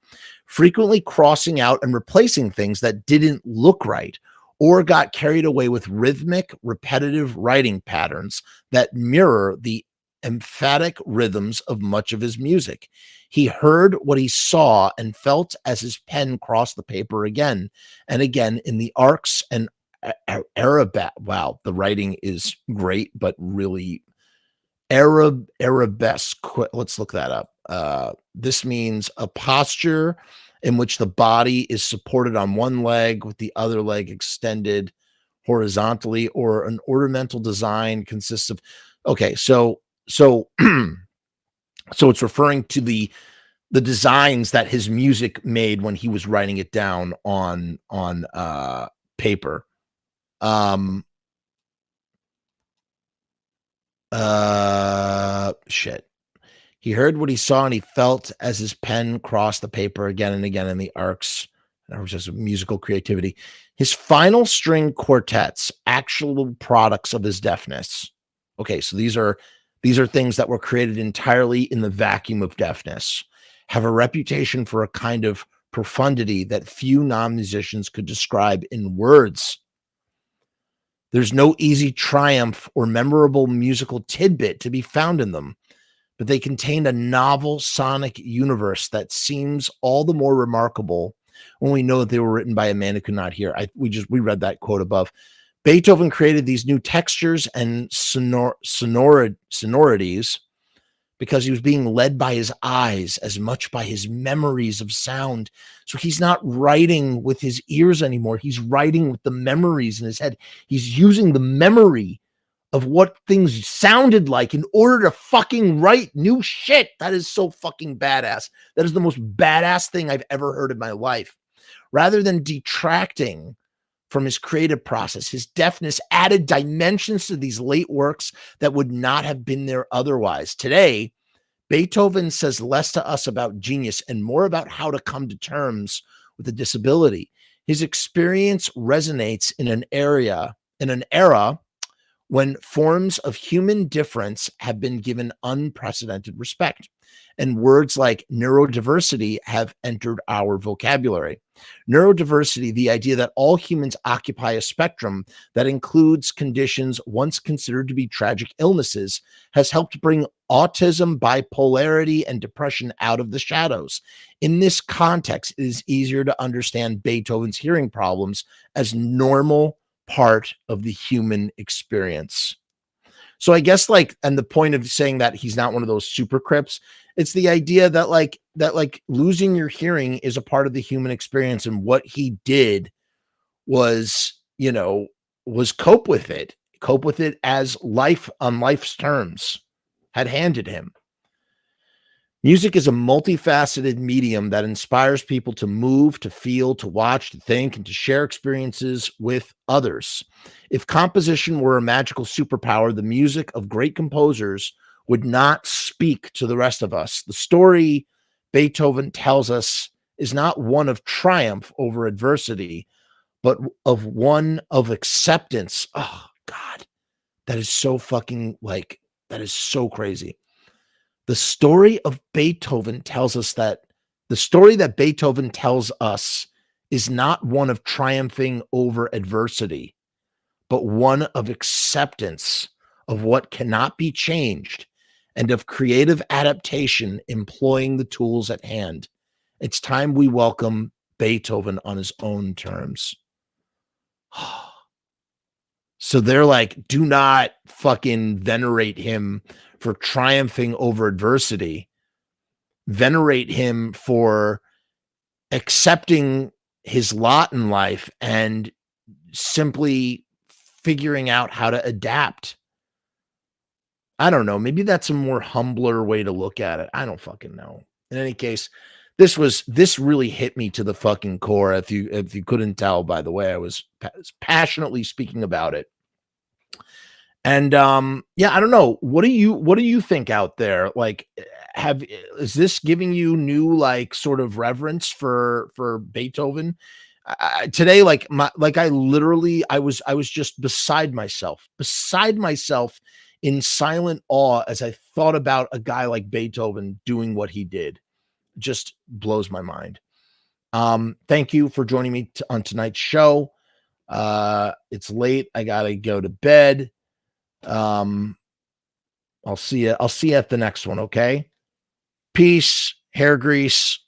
frequently crossing out and replacing things that didn't look right, or got carried away with rhythmic, repetitive writing patterns that mirror the emphatic rhythms of much of his music. He heard what he saw and felt as his pen crossed the paper again and again in the arcs and arabesque. Wow, the writing is great, but really arabesque. Let's look that up. This means a posture in which the body is supported on one leg with the other leg extended horizontally, or an ornamental design consists of. Okay, so so it's referring to the designs that his music made when he was writing it down on paper. Shit. He heard what he saw and he felt as his pen crossed the paper again and again in the arcs. That was just musical creativity. His final string quartets, actual products of his deafness. Okay, so these are things that were created entirely in the vacuum of deafness, have a reputation for a kind of profundity that few non-musicians could describe in words. There's no easy triumph or memorable musical tidbit to be found in them, but they contained a novel sonic universe that seems all the more remarkable when we know that they were written by a man who could not hear. We read that quote above. Beethoven created these new textures and sonorities because he was being led by his eyes as much by his memories of sound. So he's not writing with his ears anymore. He's writing with the memories in his head. He's using the memory of what things sounded like in order to fucking write new shit. That is so fucking badass. That is the most badass thing I've ever heard in my life. Rather than detracting from his creative process, his deafness added dimensions to these late works that would not have been there otherwise. Today, Beethoven says less to us about genius and more about how to come to terms with a disability. His experience resonates in an era when forms of human difference have been given unprecedented respect, and words like neurodiversity have entered our vocabulary. Neurodiversity, the idea that all humans occupy a spectrum that includes conditions once considered to be tragic illnesses, has helped bring autism, bipolarity, and depression out of the shadows. In this context, it is easier to understand Beethoven's hearing problems as normal part of the human experience. So I guess and the point of saying that he's not one of those super crips, it's the idea that losing your hearing is a part of the human experience, and what he did was, was cope with it as life on life's terms had handed him. Music is a multifaceted medium that inspires people to move, to feel, to watch, to think, and to share experiences with others. If composition were a magical superpower, the music of great composers would not speak to the rest of us. The story Beethoven tells us is not one of triumph over adversity, but of one of acceptance. Oh, God, that is so fucking that is so crazy. The story of Beethoven tells us that the story that Beethoven tells us is not one of triumphing over adversity, but one of acceptance of what cannot be changed and of creative adaptation employing the tools at hand. It's time we welcome Beethoven on his own terms. So they're like, do not fucking venerate him for triumphing over adversity. Venerate him for accepting his lot in life and simply figuring out how to adapt. I don't know. Maybe that's a more humbler way to look at it. I don't fucking know. In any case, this really hit me to the fucking core. If you couldn't tell by the way I was passionately speaking about it. And yeah, I don't know. What do you think out there? Like, is this giving you new sort of reverence for Beethoven? Today, I was just beside myself in silent awe as I thought about a guy like Beethoven doing what he did. Just blows my mind. Thank you for joining me on tonight's show. It's late. I gotta go to bed. I'll see you at the next one. Okay. Peace, hair grease,